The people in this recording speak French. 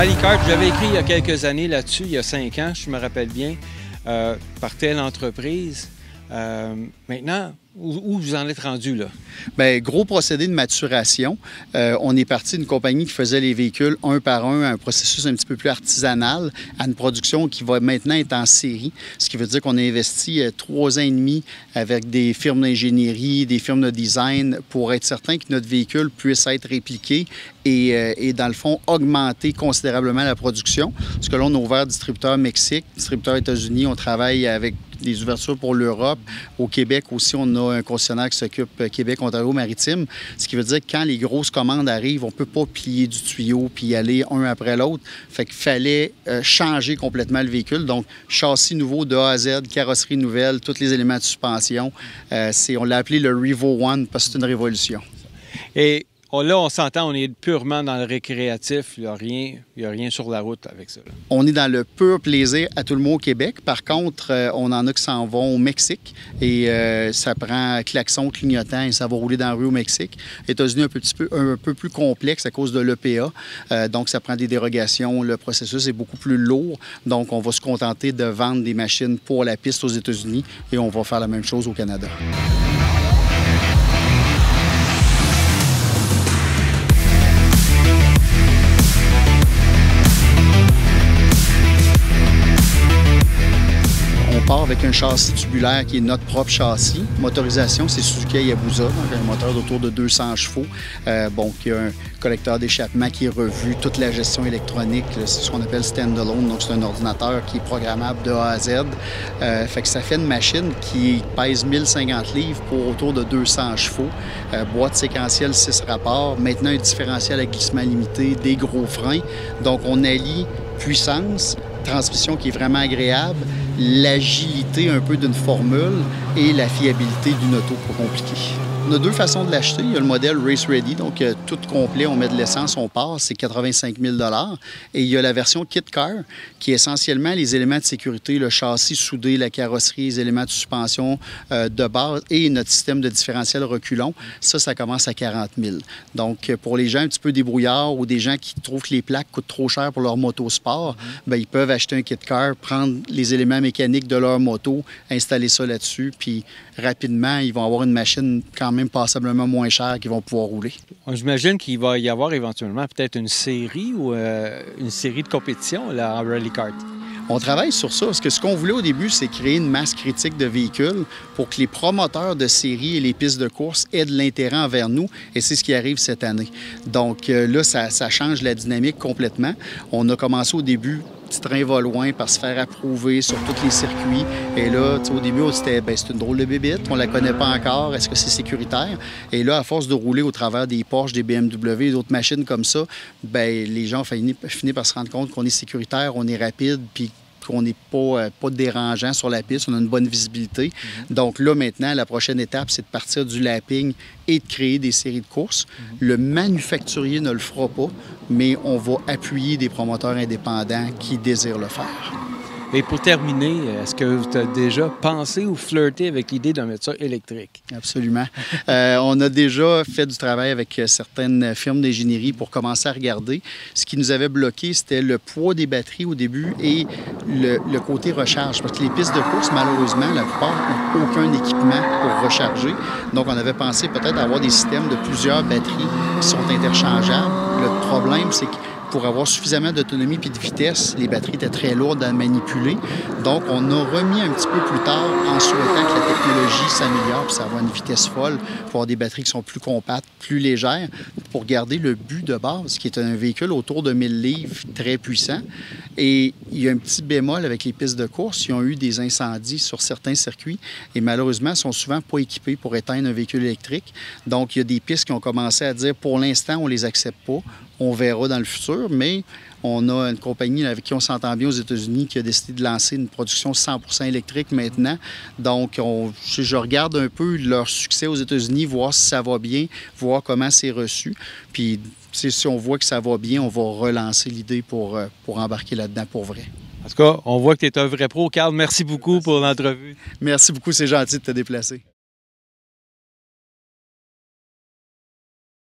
Rally Kart, j'avais écrit il y a quelques années là-dessus, il y a 5 ans, je me rappelle bien, par telle entreprise. Maintenant, où vous en êtes rendu là? Bien, gros procédé de maturation. On est parti d'une compagnie qui faisait les véhicules un par un processus un petit peu plus artisanal, à une production qui va maintenant être en série. Ce qui veut dire qu'on a investi 3 ans et demi avec des firmes d'ingénierie, des firmes de design pour être certain que notre véhicule puisse être répliqué et dans le fond, augmenter considérablement la production. Parce que là, on a ouvert distributeur Mexique, distributeur États-Unis. On travaille avec des ouvertures pour l'Europe. Au Québec aussi, on a un concessionnaire qui s'occupe Québec-Ontario-Maritime. Ce qui veut dire que quand les grosses commandes arrivent, on ne peut pas plier du tuyau puis y aller un après l'autre. Fait qu'il fallait changer complètement le véhicule. Donc, châssis nouveau de A à Z, carrosserie nouvelle, tous les éléments de suspension. On l'a appelé le Revo One parce que c'est une révolution. Et là, on s'entend, on est purement dans le récréatif. Il n'y a rien sur la route avec ça. Là. On est dans le pur plaisir à tout le monde au Québec. Par contre, on en a qui s'en vont au Mexique et ça prend klaxon, clignotant et ça va rouler dans la rue au Mexique. États-Unis, un peu plus complexe à cause de l'EPA. Donc, ça prend des dérogations. Le processus est beaucoup plus lourd. Donc, on va se contenter de vendre des machines pour la piste aux États-Unis et on va faire la même chose au Canada. On part avec un châssis tubulaire qui est notre propre châssis. Motorisation, c'est Suzuki Hayabusa, donc un moteur d'autour de 200 chevaux. Qui a un collecteur d'échappement qui est revu, toute la gestion électronique, c'est ce qu'on appelle standalone, donc c'est un ordinateur qui est programmable de A à Z. Fait que ça fait une machine qui pèse 1050 livres pour autour de 200 chevaux. Boîte séquentielle 6 rapports, maintenant un différentiel à glissement limité, des gros freins. Donc on allie puissance, transmission qui est vraiment agréable, l'agilité un peu d'une formule et la fiabilité d'une auto pas compliquée. On a 2 façons de l'acheter. Il y a le modèle Race Ready, donc tout complet, on met de l'essence, on part, c'est 85 000 $. Et il y a la version Kit Car, qui est essentiellement les éléments de sécurité, le châssis soudé, la carrosserie, les éléments de suspension de base et notre système de différentiel reculon. Ça commence à 40 000 $. Donc, pour les gens un petit peu débrouillards ou des gens qui trouvent que les plaques coûtent trop cher pour leur moto sport, bien, ils peuvent acheter un Kit Car, prendre les éléments mécaniques de leur moto, installer ça là-dessus, puis rapidement, ils vont avoir une machine quand même passablement moins chère qu'ils vont pouvoir rouler. J'imagine qu'il va y avoir éventuellement peut-être une série ou une série de compétitions là, en Rally Kart. On travaille sur ça, parce que ce qu'on voulait au début, c'est créer une masse critique de véhicules pour que les promoteurs de séries et les pistes de course aient de l'intérêt envers nous, et c'est ce qui arrive cette année. Donc là, ça change la dynamique complètement. On a commencé au début, petit train va loin par se faire approuver sur tous les circuits. Et là, au début, c'était c'est une drôle de bébite, on la connaît pas encore, est-ce que c'est sécuritaire? Et là, à force de rouler au travers des Porsche, des BMW et d'autres machines comme ça, les gens finissent par se rendre compte qu'on est sécuritaire, on est rapide, puis qu'on n'est pas dérangeant sur la piste, on a une bonne visibilité. Donc là, maintenant, la prochaine étape, c'est de partir du lapping et de créer des séries de courses. Le manufacturier ne le fera pas, mais on va appuyer des promoteurs indépendants qui désirent le faire. Et pour terminer, est-ce que tu as déjà pensé ou flirté avec l'idée d'un moteur électrique? Absolument. On a déjà fait du travail avec certaines firmes d'ingénierie pour commencer à regarder. Ce qui nous avait bloqué, c'était le poids des batteries au début et le côté recharge. Parce que les pistes de course, malheureusement, la plupart n'ont aucun équipement pour recharger. Donc, on avait pensé peut-être avoir des systèmes de plusieurs batteries qui sont interchangeables. Le problème, c'est que pour avoir suffisamment d'autonomie et de vitesse, les batteries étaient très lourdes à manipuler. Donc, on a remis un petit peu plus tard en souhaitant que la technologie s'améliore puis ça va à une vitesse folle pour avoir des batteries qui sont plus compactes, plus légères, pour garder le but de base, qui est un véhicule autour de 1000 livres, très puissant. Et il y a un petit bémol avec les pistes de course. Ils ont eu des incendies sur certains circuits et malheureusement, ils sont souvent pas équipés pour éteindre un véhicule électrique. Donc, il y a des pistes qui ont commencé à dire, pour l'instant, on les accepte pas. On verra dans le futur, mais on a une compagnie avec qui on s'entend bien aux États-Unis qui a décidé de lancer une production 100% électrique maintenant. Donc, je regarde un peu leur succès aux États-Unis, voir si ça va bien, voir comment c'est reçu. Puis, si on voit que ça va bien, on va relancer l'idée pour embarquer là-dedans pour vrai. En tout cas, on voit que tu es un vrai pro. Carl, merci beaucoup pour l'entrevue. Merci beaucoup, c'est gentil de te déplacer.